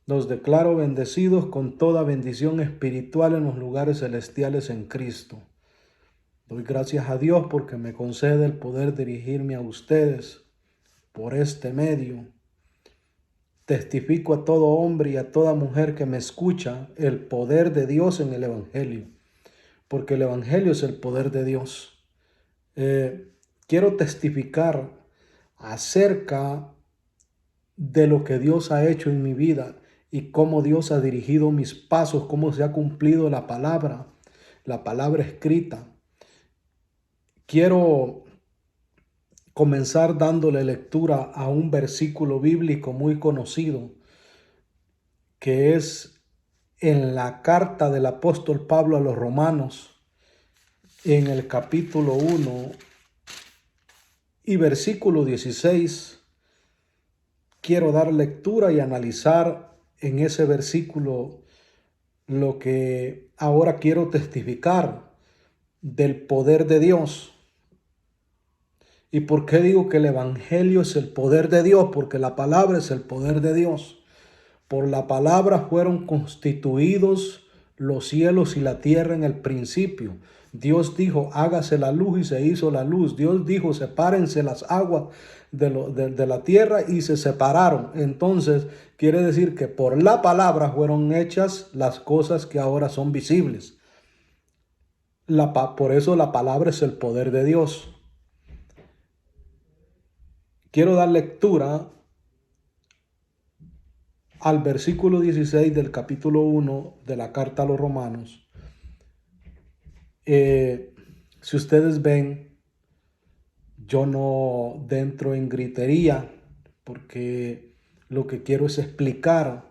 Los declaro bendecidos con toda bendición espiritual en los lugares celestiales en Cristo. Doy gracias a Dios porque me concede el poder dirigirme a ustedes por este medio. Testifico a todo hombre y a toda mujer que me escucha el poder de Dios en el Evangelio, porque el Evangelio es el poder de Dios. Quiero testificar acerca de lo que Dios ha hecho en mi vida y cómo Dios ha dirigido mis pasos, cómo se ha cumplido la palabra escrita. Quiero comenzar dándole lectura a un versículo bíblico muy conocido, que es en la carta del apóstol Pablo a los Romanos, en el capítulo 1 y versículo 16. Quiero dar lectura y analizar en ese versículo lo que ahora quiero testificar del poder de Dios. ¿Y por qué digo que el Evangelio es el poder de Dios? Porque la palabra es el poder de Dios. Por la palabra fueron constituidos los cielos y la tierra en el principio. Dios dijo, hágase la luz y se hizo la luz. Dios dijo, sepárense las aguas de la tierra y se separaron. Entonces, quiere decir que por la palabra fueron hechas las cosas que ahora son visibles. Por eso la palabra es el poder de Dios. Quiero dar lectura al versículo 16 del capítulo 1 de la carta a los Romanos. Si ustedes ven, yo no entro en gritería porque lo que quiero es explicar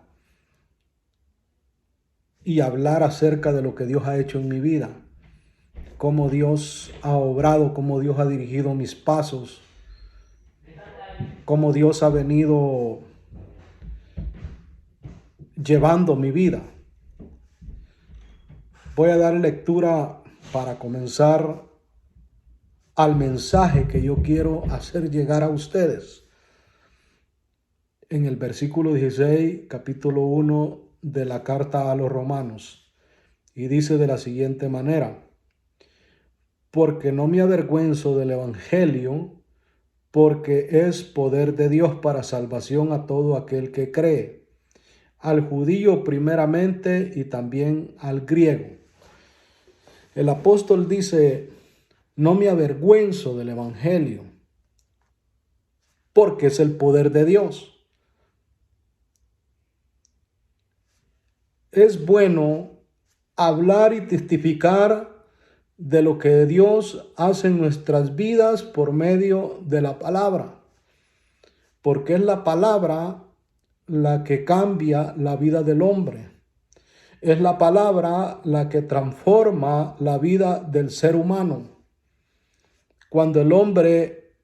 y hablar acerca de lo que Dios ha hecho en mi vida, cómo Dios ha obrado, cómo Dios ha dirigido mis pasos, cómo Dios ha venido llevando mi vida. Voy a dar lectura para comenzar al mensaje que yo quiero hacer llegar a ustedes. En el versículo 16, capítulo 1 de la carta a los Romanos, y dice de la siguiente manera: porque no me avergüenzo del Evangelio, porque es poder de Dios para salvación a todo aquel que cree, al judío primeramente y también al griego. El apóstol dice, no me avergüenzo del Evangelio, porque es el poder de Dios. Es bueno hablar y testificar de lo que Dios hace en nuestras vidas por medio de la palabra, porque es la palabra la que cambia la vida del hombre. Es la palabra la que transforma la vida del ser humano. Cuando el hombre,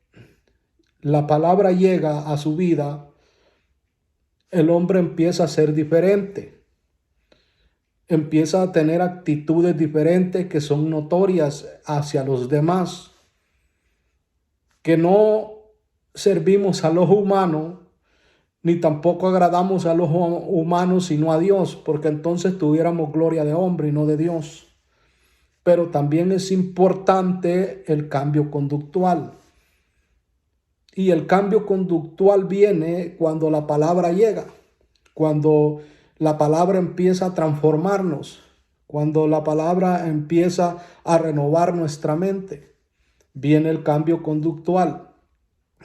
la palabra llega a su vida, el hombre empieza a ser diferente. Empieza a tener actitudes diferentes que son notorias hacia los demás, que no servimos al ojo humano, ni tampoco agradamos al ojo humano, sino a Dios, porque entonces tuviéramos gloria de hombre y no de Dios. Pero también es importante el cambio conductual. Y el cambio conductual viene cuando la palabra llega, cuando la palabra empieza a transformarnos, cuando la palabra empieza a renovar nuestra mente. Viene el cambio conductual,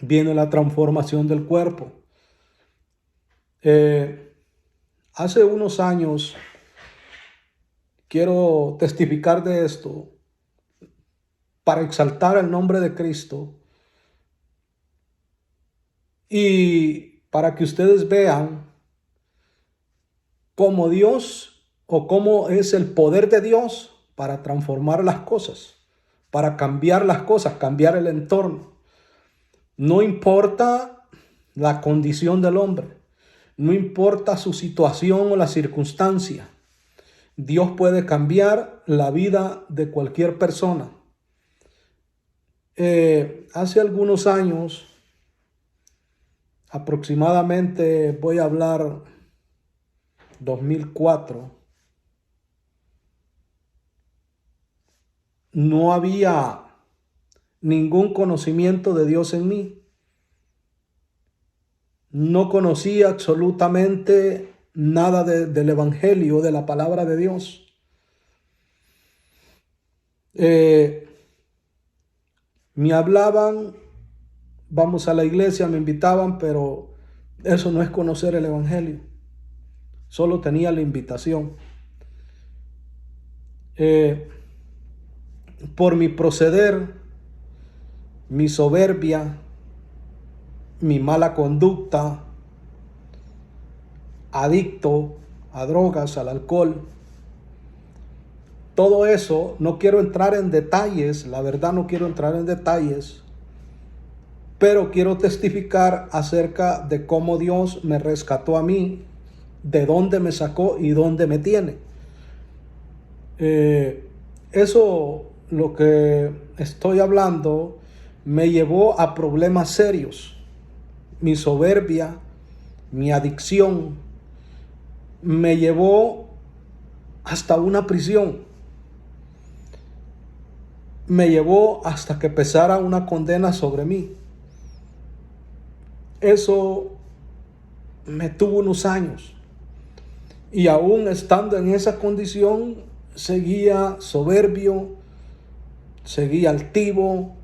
viene la transformación del cuerpo. Hace unos años, quiero testificar de esto para exaltar el nombre de Cristo y para que ustedes vean cómo Dios o cómo es el poder de Dios para transformar las cosas, para cambiar las cosas, cambiar el entorno. No importa la condición del hombre, no importa su situación o la circunstancia. Dios puede cambiar la vida de cualquier persona. Hace algunos años, aproximadamente voy a hablar 2004, no había ningún conocimiento de Dios en mí. No conocía absolutamente nada del Evangelio, de la palabra de Dios. Me hablaban, vamos a la iglesia, me invitaban, pero eso no es conocer el Evangelio. Solo tenía la invitación. Por mi proceder, mi soberbia, mi mala conducta, adicto a drogas, al alcohol, todo eso, no quiero entrar en detalles, la verdad no quiero entrar en detalles, pero quiero testificar acerca de cómo Dios me rescató a mí, de dónde me sacó y dónde me tiene. Eso, lo que estoy hablando, me llevó a problemas serios. Mi soberbia, mi adicción, me llevó hasta una prisión. Me llevó hasta que pesara una condena sobre mí. Eso me tuvo unos años. Y aún estando en esa condición, seguía soberbio, seguía altivo,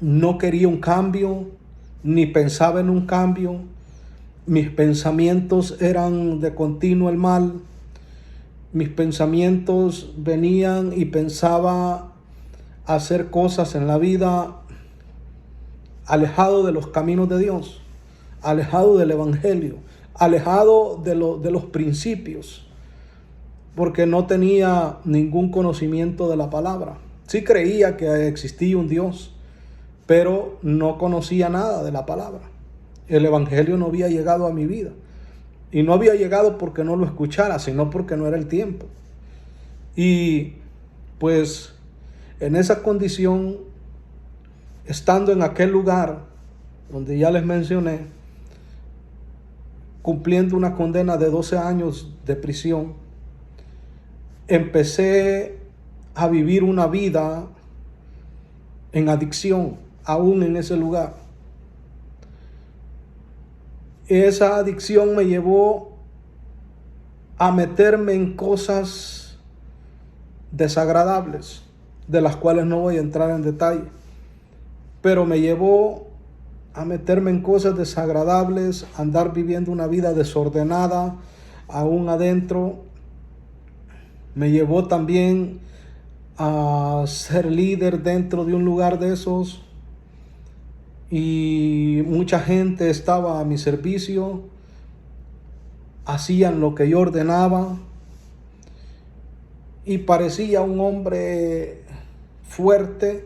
no quería un cambio, ni pensaba en un cambio. Mis pensamientos eran de continuo el mal. Mis pensamientos venían y pensaba hacer cosas en la vida alejado de los caminos de Dios, alejado del Evangelio, alejado de los principios, porque no tenía ningún conocimiento de la palabra. Sí creía que existía un Dios, pero no conocía nada de la palabra. El Evangelio no había llegado a mi vida. Y no había llegado porque no lo escuchara, sino porque no era el tiempo. Y pues en esa condición, estando en aquel lugar donde ya les mencioné, cumpliendo una condena de 12 años de prisión, empecé a vivir una vida en adicción, aún en ese lugar. Esa adicción me llevó a meterme en cosas desagradables, de las cuales no voy a entrar en detalle, pero me llevó a meterme en cosas desagradables, a andar viviendo una vida desordenada, aún adentro. Me llevó también a ser líder dentro de un lugar de esos, y mucha gente estaba a mi servicio, hacían lo que yo ordenaba, y parecía un hombre fuerte,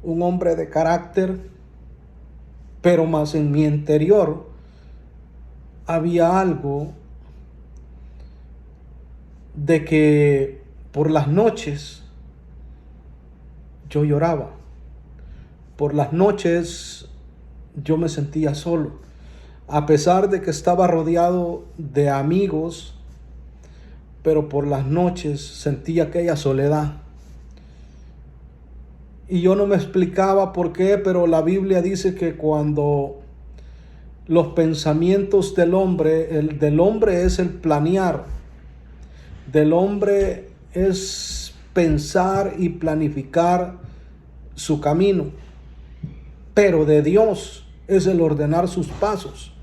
un hombre de carácter, pero más en mi interior había algo de que por las noches yo lloraba. Por las noches yo me sentía solo, a pesar de que estaba rodeado de amigos, pero por las noches sentía aquella soledad. Y yo no me explicaba por qué, pero la Biblia dice que cuando los pensamientos del hombre es el planear, del hombre es pensar y planificar su camino, pero de Dios es el ordenar sus pasos.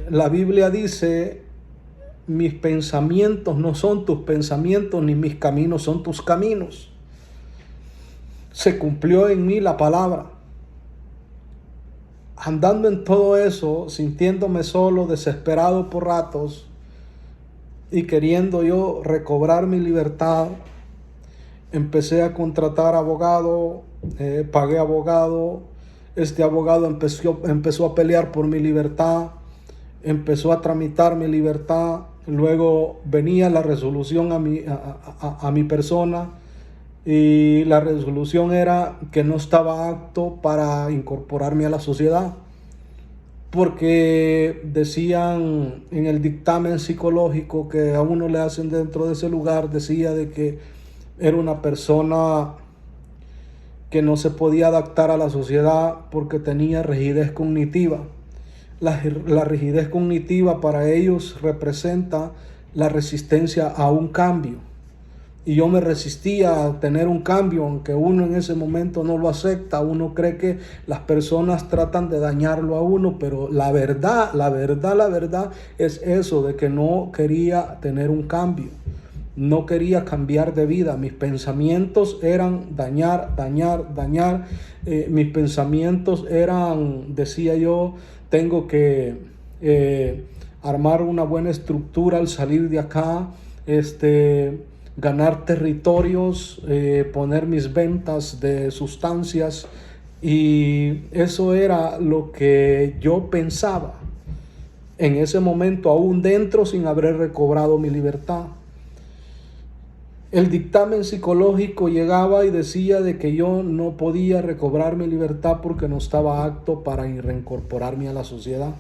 La Biblia dice: mis pensamientos no son tus pensamientos, ni mis caminos son tus caminos. Se cumplió en mí la palabra. Andando en todo eso, sintiéndome solo, desesperado por ratos, y queriendo yo recobrar mi libertad, empecé a contratar abogado, pagué abogado. Este abogado empezó a pelear por mi libertad, empezó a tramitar mi libertad. Luego venía la resolución a mi persona, y la resolución era que no estaba apto para incorporarme a la sociedad, porque decían en el dictamen psicológico que a uno le hacen dentro de ese lugar, decía de que era una persona que no se podía adaptar a la sociedad porque tenía rigidez cognitiva. La rigidez cognitiva para ellos representa la resistencia a un cambio. Y yo me resistía a tener un cambio, aunque uno en ese momento no lo acepta. Uno cree que las personas tratan de dañarlo a uno, pero la verdad es eso, de que no quería tener un cambio. No quería cambiar de vida. Mis pensamientos eran dañar. Mis pensamientos eran, decía yo, tengo que armar una buena estructura al salir de acá, ganar territorios, poner mis ventas de sustancias, y eso era lo que yo pensaba en ese momento, aún dentro, sin haber recobrado mi libertad. El dictamen psicológico llegaba y decía de que yo no podía recobrar mi libertad porque no estaba apto para reincorporarme a la sociedad.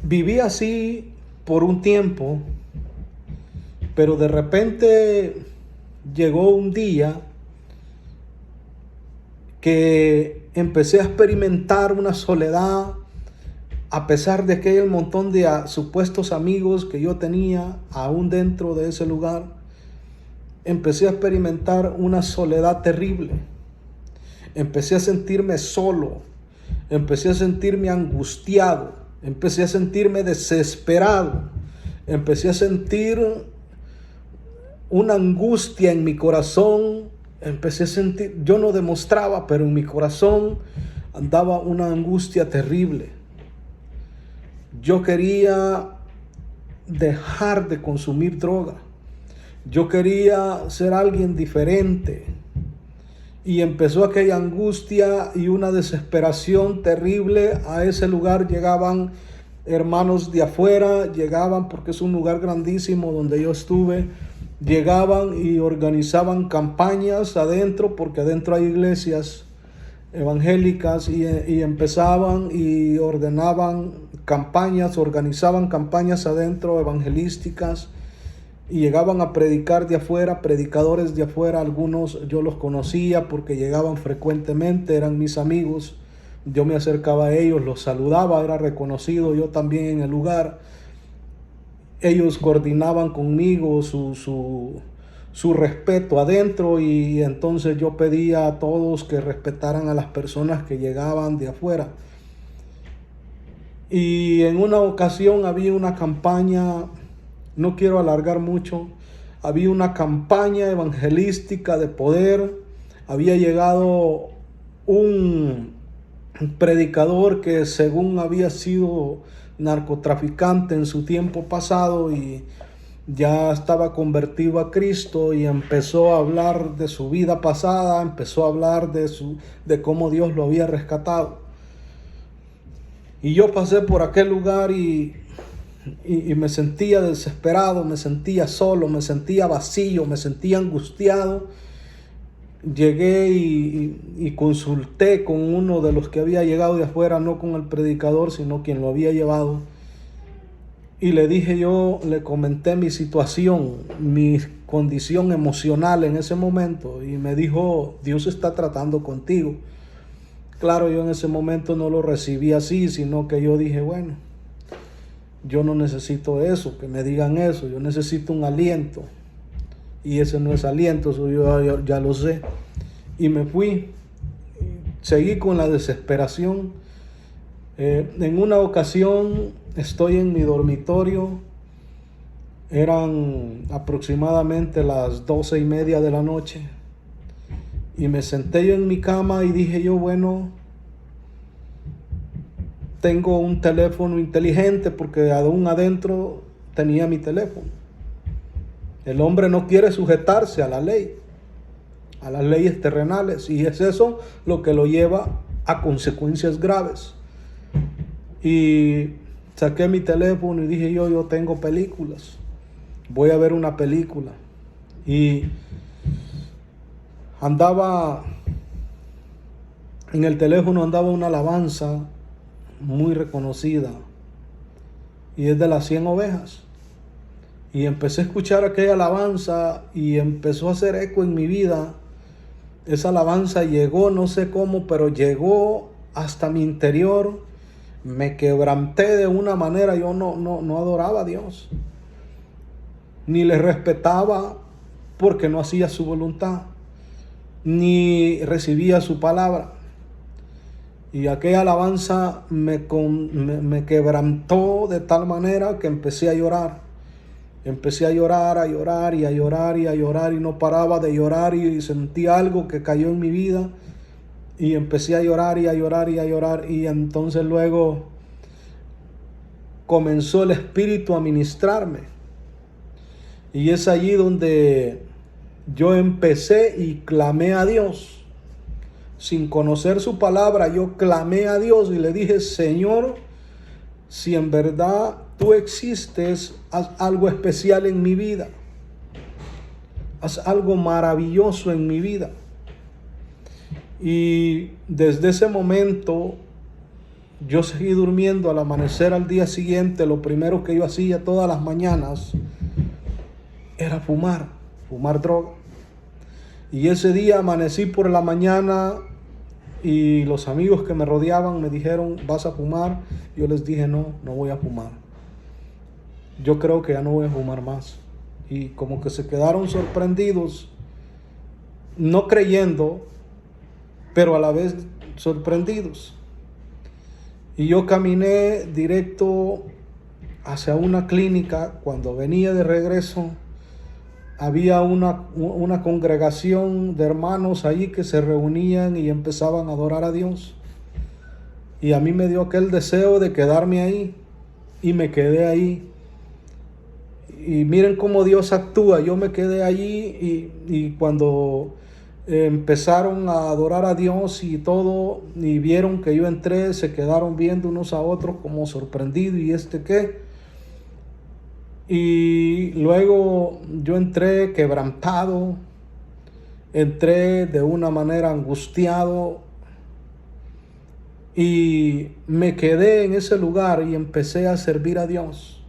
Viví así por un tiempo, pero de repente llegó un día que empecé a experimentar una soledad, a pesar de que hay un montón de supuestos amigos que yo tenía aún dentro de ese lugar. Empecé a experimentar una soledad terrible. Empecé a sentirme solo, empecé a sentirme angustiado, empecé a sentirme desesperado, empecé a sentir una angustia en mi corazón. Empecé a sentir, yo no demostraba, pero en mi corazón andaba una angustia terrible. Yo quería dejar de consumir droga. Yo quería ser alguien diferente. Y empezó aquella angustia y una desesperación terrible. A ese lugar llegaban hermanos de afuera, llegaban porque es un lugar grandísimo donde yo estuve. Llegaban y organizaban campañas adentro, porque adentro hay iglesias evangélicas, y empezaban y ordenaban campañas, organizaban campañas adentro evangelísticas, y llegaban a predicar de afuera, predicadores de afuera. Algunos yo los conocía porque llegaban frecuentemente, eran mis amigos. Yo me acercaba a ellos, los saludaba, era reconocido yo también en el lugar. Ellos coordinaban conmigo su respeto adentro, y entonces yo pedía a todos que respetaran a las personas que llegaban de afuera. Y en una ocasión había una campaña, no quiero alargar mucho, había una campaña evangelística de poder. Había llegado un predicador que según había sido narcotraficante en su tiempo pasado y ya estaba convertido a Cristo, y empezó a hablar de su vida pasada, empezó a hablar de cómo Dios lo había rescatado. Y yo pasé por aquel lugar y me sentía desesperado, me sentía solo, me sentía vacío, me sentía angustiado. Llegué y consulté con uno de los que había llegado de afuera, no con el predicador, sino quien lo había llevado. Y le dije, yo le comenté mi situación, mi condición emocional en ese momento, y me dijo, Dios está tratando contigo. Claro, yo en ese momento no lo recibí así, sino que yo dije, bueno, yo no necesito eso, que me digan eso, yo necesito un aliento. Y ese no es aliento, eso yo ya lo sé. Y me fui, seguí con la desesperación. En una ocasión estoy en mi dormitorio, eran aproximadamente las 12:30 de la noche, y me senté yo en mi cama y dije yo, bueno, tengo un teléfono inteligente, porque aún adentro tenía mi teléfono. El hombre no quiere sujetarse a la ley, a las leyes terrenales, y es eso lo que lo lleva a consecuencias graves. Y saqué mi teléfono y dije yo tengo películas, voy a ver una película. Y andaba en el teléfono andaba una alabanza muy reconocida y es de las 100 ovejas. Y empecé a escuchar aquella alabanza y empezó a hacer eco en mi vida. Esa alabanza llegó, no sé cómo, pero llegó hasta mi interior. Me quebranté de una manera. Yo no adoraba a Dios, ni le respetaba porque no hacía su voluntad, ni recibía su palabra. Y aquella alabanza me quebrantó de tal manera que empecé a llorar. Empecé a llorar, a llorar y a llorar y a llorar y no paraba de llorar y sentí algo que cayó en mi vida y empecé a llorar y a llorar y a llorar y entonces luego comenzó el Espíritu a ministrarme y es allí donde yo empecé y clamé a Dios. Sin conocer su palabra, yo clamé a Dios y le dije: Señor, si en verdad tú existes, haz algo especial en mi vida. Haz algo maravilloso en mi vida. Y desde ese momento yo seguí durmiendo. Al amanecer al día siguiente, lo primero que yo hacía todas las mañanas era fumar droga. Y ese día amanecí por la mañana y los amigos que me rodeaban me dijeron: ¿vas a fumar? Yo les dije: no voy a fumar. Yo creo que ya no voy a fumar más. Y como que se quedaron sorprendidos, no creyendo, pero a la vez sorprendidos. Y yo caminé directo hacia una clínica. Cuando venía de regreso, había una congregación de hermanos ahí que se reunían y empezaban a adorar a Dios. Y a mí me dio aquel deseo de quedarme ahí. Y me quedé ahí. Y miren cómo Dios actúa. Yo me quedé allí y cuando empezaron a adorar a Dios y todo, y vieron que yo entré, se quedaron viendo unos a otros como sorprendidos. ¿Y qué? Y luego yo entré quebrantado, entré de una manera angustiado y me quedé en ese lugar y empecé a servir a Dios.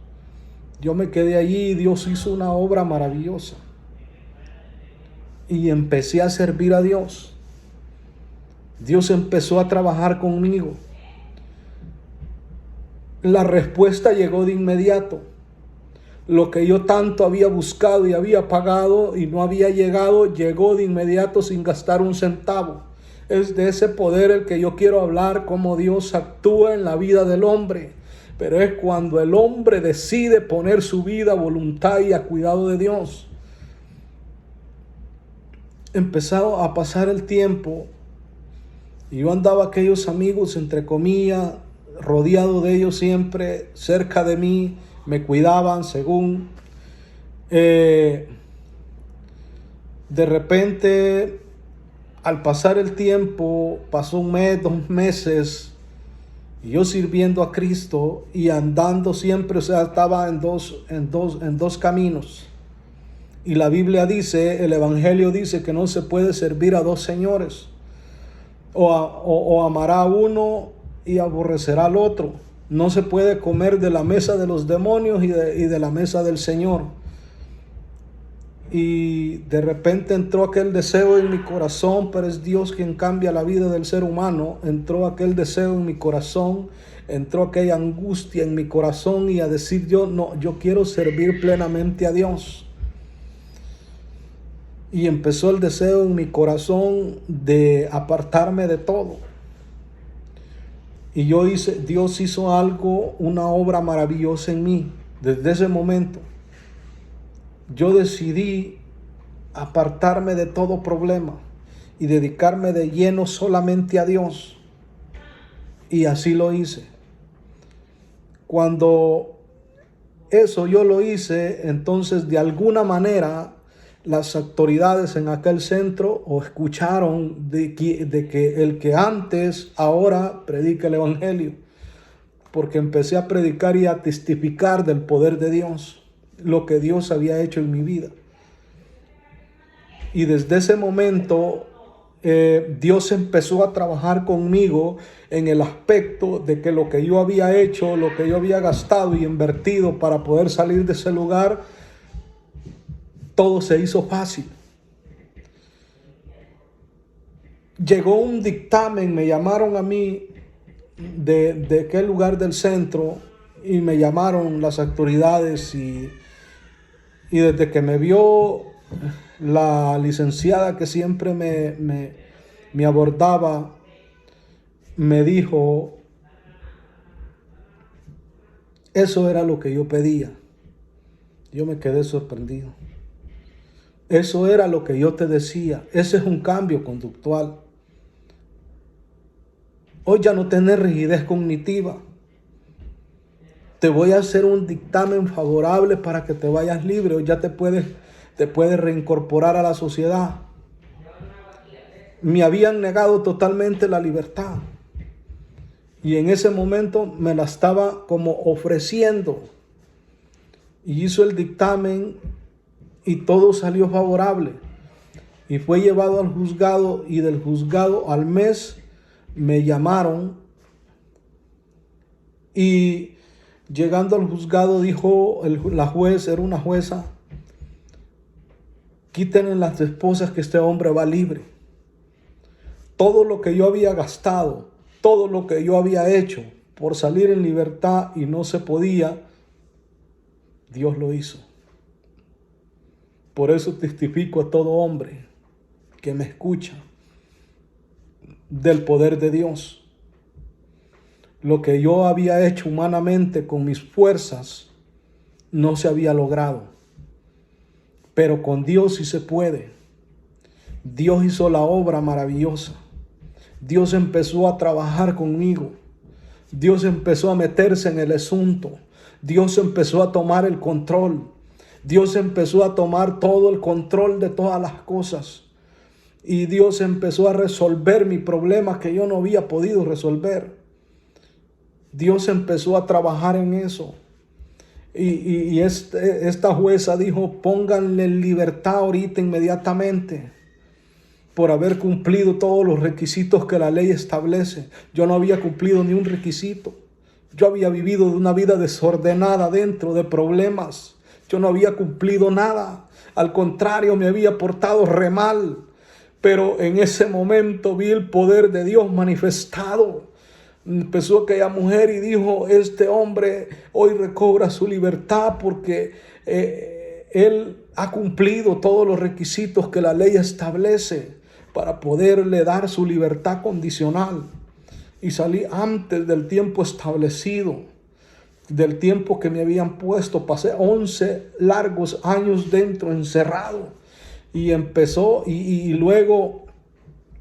Yo me quedé allí y Dios hizo una obra maravillosa. Y empecé a servir a Dios. Dios empezó a trabajar conmigo. La respuesta llegó de inmediato. Lo que yo tanto había buscado y había pagado y no había llegado, llegó de inmediato sin gastar un centavo. Es de ese poder el que yo quiero hablar, cómo Dios actúa en la vida del hombre. Pero es cuando el hombre decide poner su vida, voluntad y a cuidado de Dios. Empezó a pasar el tiempo y yo andaba aquellos amigos, entre comillas, rodeado de ellos siempre, cerca de mí, me cuidaban según. De repente, al pasar el tiempo, pasó un mes, 2 meses, y yo sirviendo a Cristo y andando siempre, o sea, estaba en dos caminos. Y la Biblia dice, el Evangelio dice que no se puede servir a 2 señores. O amará a uno y aborrecerá al otro. No se puede comer de la mesa de los demonios y de la mesa del Señor. Y de repente entró aquel deseo en mi corazón, pero es Dios quien cambia la vida del ser humano. Entró aquel deseo en mi corazón, entró aquella angustia en mi corazón y a decir yo quiero servir plenamente a Dios. Y empezó el deseo en mi corazón de apartarme de todo. Y Dios hizo algo, una obra maravillosa en mí. Desde ese momento, yo decidí apartarme de todo problema y dedicarme de lleno solamente a Dios. Y así lo hice. Cuando eso yo lo hice, entonces de alguna manera las autoridades en aquel centro escucharon de que el que antes ahora predica el Evangelio, porque empecé a predicar y a testificar del poder de Dios, lo que Dios había hecho en mi vida. Y desde ese momento Dios empezó a trabajar conmigo en el aspecto de que lo que yo había hecho, lo que yo había gastado y invertido para poder salir de ese lugar, todo se hizo fácil. Llegó un dictamen, me llamaron a mí de aquel lugar del centro y me llamaron las autoridades y desde que me vio la licenciada que siempre me abordaba, me dijo, eso era lo que yo pedía. Yo me quedé sorprendido. Eso era lo que yo te decía. Ese es un cambio conductual. Hoy ya no tenés rigidez cognitiva. Te voy a hacer un dictamen favorable para que te vayas libre. Hoy ya te puedes reincorporar a la sociedad. Me habían negado totalmente la libertad. Y en ese momento me la estaba como ofreciendo. Y hizo el dictamen y todo salió favorable. Y fue llevado al juzgado y del juzgado al mes me llamaron. Y llegando al juzgado dijo la juez, era una jueza, quítenle las esposas que este hombre va libre. Todo lo que yo había gastado, todo lo que yo había hecho por salir en libertad y no se podía, Dios lo hizo. Por eso testifico a todo hombre que me escucha del poder de Dios. Lo que yo había hecho humanamente con mis fuerzas no se había logrado. Pero con Dios sí se puede. Dios hizo la obra maravillosa. Dios empezó a trabajar conmigo. Dios empezó a meterse en el asunto. Dios empezó a tomar el control. Dios empezó a tomar todo el control de todas las cosas. Y Dios empezó a resolver mi problema que yo no había podido resolver. Dios empezó a trabajar en eso. Y esta jueza dijo, pónganle en libertad ahorita inmediatamente por haber cumplido todos los requisitos que la ley establece. Yo no había cumplido ni un requisito. Yo había vivido de una vida desordenada dentro de problemas. Yo no había cumplido nada. Al contrario, me había portado re mal. Pero en ese momento vi el poder de Dios manifestado. Empezó aquella mujer y dijo, este hombre hoy recobra su libertad porque él ha cumplido todos los requisitos que la ley establece para poderle dar su libertad condicional. Y salí antes del tiempo establecido, del tiempo que me habían puesto. Pasé 11 largos años dentro, encerrado. Y empezó y luego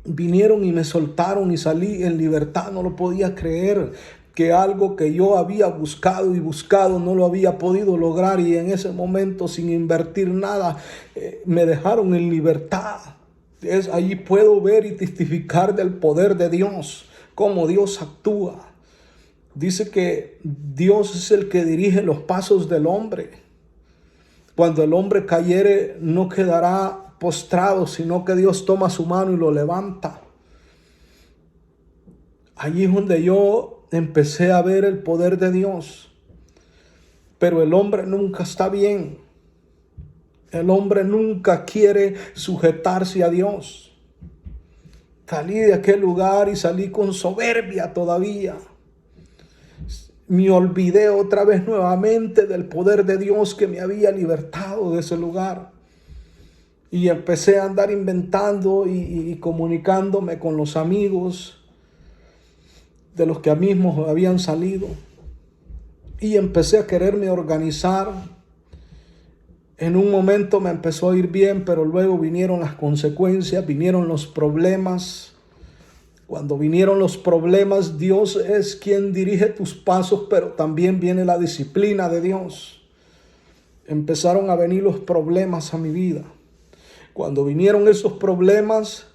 vinieron y me soltaron y salí en libertad. No lo podía creer, que algo que yo había buscado y buscado no lo había podido lograr, y en ese momento, sin invertir nada, me dejaron en libertad. Allí puedo ver y testificar del poder de Dios, cómo Dios actúa. Dice que Dios es el que dirige los pasos del hombre. Cuando el hombre cayere, no quedará postrado, sino que Dios toma su mano y lo levanta. Allí es donde yo empecé a ver el poder de Dios. Pero el hombre nunca está bien. El hombre nunca quiere sujetarse a Dios. Salí de aquel lugar y salí con soberbia todavía. Me olvidé otra vez nuevamente del poder de Dios que me había libertado de ese lugar. Y empecé a andar inventando y comunicándome con los amigos de los que mismos habían salido. Y empecé a quererme organizar. En un momento me empezó a ir bien, pero luego vinieron las consecuencias, vinieron los problemas. Cuando vinieron los problemas, Dios es quien dirige tus pasos, pero también viene la disciplina de Dios. Empezaron a venir los problemas a mi vida. Cuando vinieron esos problemas,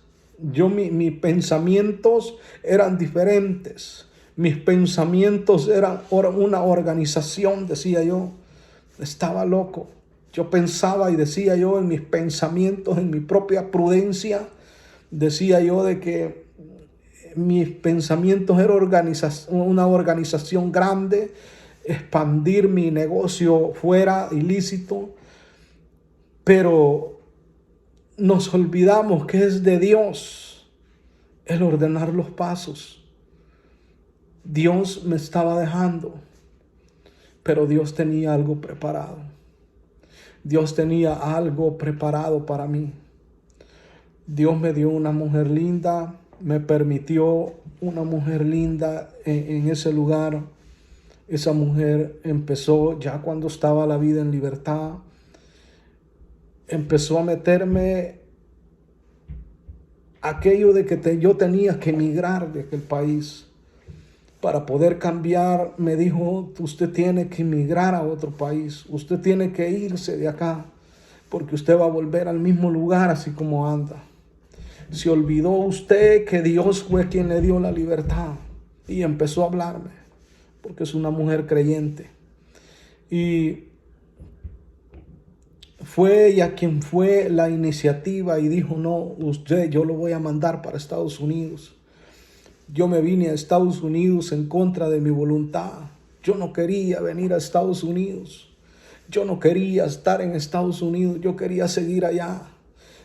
mis pensamientos eran diferentes. Mis pensamientos eran una organización, decía yo. Estaba loco. Yo pensaba y decía yo en mis pensamientos, en mi propia prudencia, Decía yo de que mis pensamientos eran una organización grande, expandir mi negocio fuera ilícito, pero nos olvidamos que es de Dios el ordenar los pasos. Dios me estaba dejando, pero Dios tenía algo preparado. Dios tenía algo preparado para mí. Dios me dio una mujer linda, me permitió una mujer linda en ese lugar. Esa mujer empezó, ya cuando estaba la vida en libertad, empezó a meterme aquello de que yo tenía que emigrar de aquel país. Para poder cambiar, me dijo, usted tiene que emigrar a otro país, usted tiene que irse de acá, porque usted va a volver al mismo lugar así como anda. Se olvidó usted que Dios fue quien le dio la libertad. Y empezó a hablarme, porque es una mujer creyente. Y fue ella quien fue la iniciativa y dijo, no, usted, yo lo voy a mandar para Estados Unidos. Yo me vine a Estados Unidos en contra de mi voluntad. Yo no quería venir a Estados Unidos. Yo no quería estar en Estados Unidos. Yo quería seguir allá.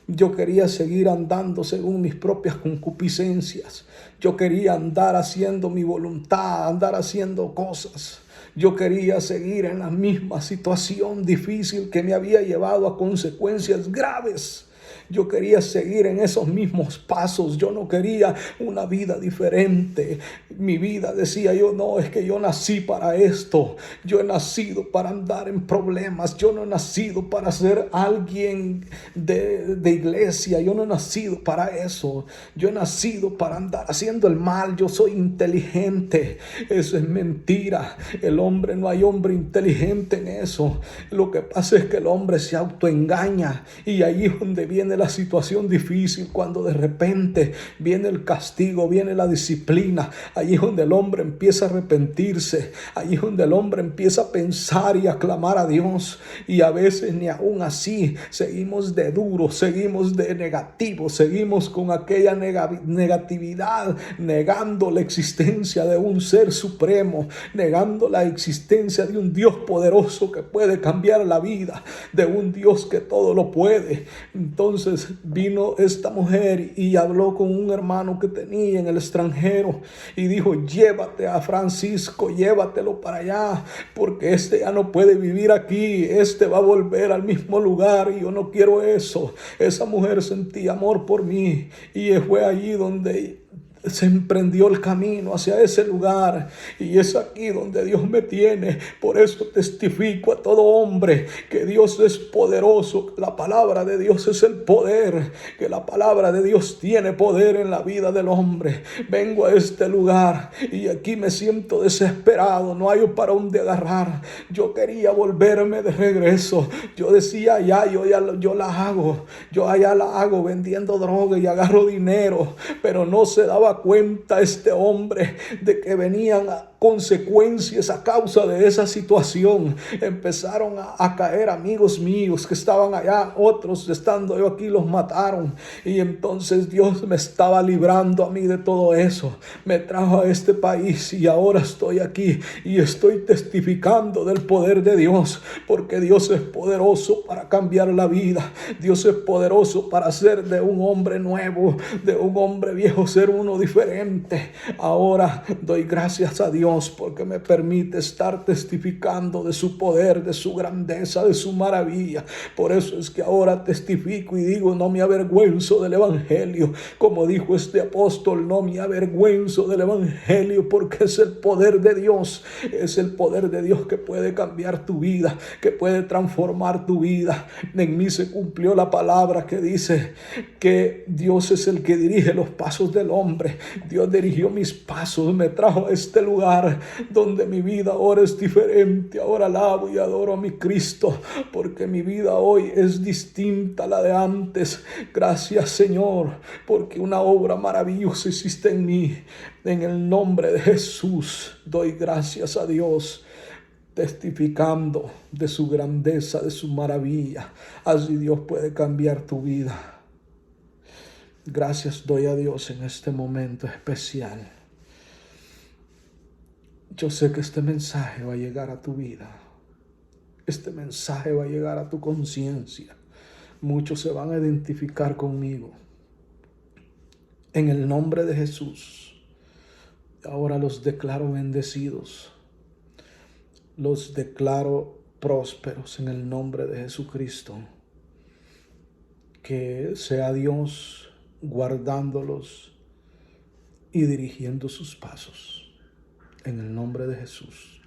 Yo quería seguir andando según mis propias concupiscencias. Yo quería andar haciendo mi voluntad, andar haciendo cosas. Yo quería seguir en la misma situación difícil que me había llevado a consecuencias graves. Yo quería seguir en esos mismos pasos. Yo no quería una vida diferente. Mi vida, decía yo, no, es que yo nací para esto. Yo he nacido para andar en problemas. Yo no he nacido para ser alguien de iglesia. Yo no he nacido para eso. Yo he nacido para andar haciendo el mal. Yo soy inteligente. Eso es mentira. No hay hombre inteligente en eso. Lo que pasa es que el hombre se autoengaña, y ahí es donde viene la situación difícil, cuando de repente viene el castigo, viene la disciplina. Allí es donde el hombre empieza a arrepentirse, allí es donde el hombre empieza a pensar y a clamar a Dios, y a veces ni aún así seguimos de duros, seguimos de negativos, seguimos con aquella negatividad, negando la existencia de un ser supremo, negando la existencia de un Dios poderoso que puede cambiar la vida, de un Dios que todo lo puede. Entonces vino esta mujer y habló con un hermano que tenía en el extranjero y dijo, llévate a Francisco, llévatelo para allá, porque este ya no puede vivir aquí, este va a volver al mismo lugar y yo no quiero eso. Esa mujer sentía amor por mí y fue allí donde se emprendió el camino hacia ese lugar, y es aquí donde Dios me tiene. Por eso testifico a todo hombre que Dios es poderoso, que la palabra de Dios es el poder, que la palabra de Dios tiene poder en la vida del hombre. Vengo a este lugar y aquí me siento desesperado, no hay para dónde agarrar. Yo quería volverme de regreso. Yo decía, yo la hago, yo allá la hago vendiendo droga y agarro dinero, pero no se daba cuenta este hombre de que venían consecuencias a causa de esa situación. Empezaron a caer amigos míos que estaban allá, otros estando yo aquí los mataron, y entonces Dios me estaba librando a mí de todo eso. Me trajo a este país y ahora estoy aquí y estoy testificando del poder de Dios, porque Dios es poderoso para cambiar la vida. Dios es poderoso para hacer de un hombre nuevo, de un hombre viejo, ser uno diferente. Ahora doy gracias a Dios porque me permite estar testificando de su poder, de su grandeza, de su maravilla. Por eso es que ahora testifico y digo, no me avergüenzo del evangelio. Como dijo este apóstol, no me avergüenzo del evangelio, porque es el poder de Dios. Es el poder de Dios que puede cambiar tu vida, que puede transformar tu vida. En mí se cumplió la palabra que dice que Dios es el que dirige los pasos del hombre. Dios dirigió mis pasos, me trajo a este lugar donde mi vida ahora es diferente. Ahora alabo y adoro a mi Cristo, porque mi vida hoy es distinta a la de antes. Gracias, Señor, porque una obra maravillosa hiciste en mí. En el nombre de Jesús doy gracias a Dios, testificando de su grandeza, de su maravilla. Así Dios puede cambiar tu vida. Gracias doy a Dios en este momento especial. Yo sé que este mensaje va a llegar a tu vida. Este mensaje va a llegar a tu conciencia. Muchos se van a identificar conmigo. En el nombre de Jesús, ahora los declaro bendecidos. Los declaro prósperos en el nombre de Jesucristo. Que sea Dios guardándolos y dirigiendo sus pasos. En el nombre de Jesús.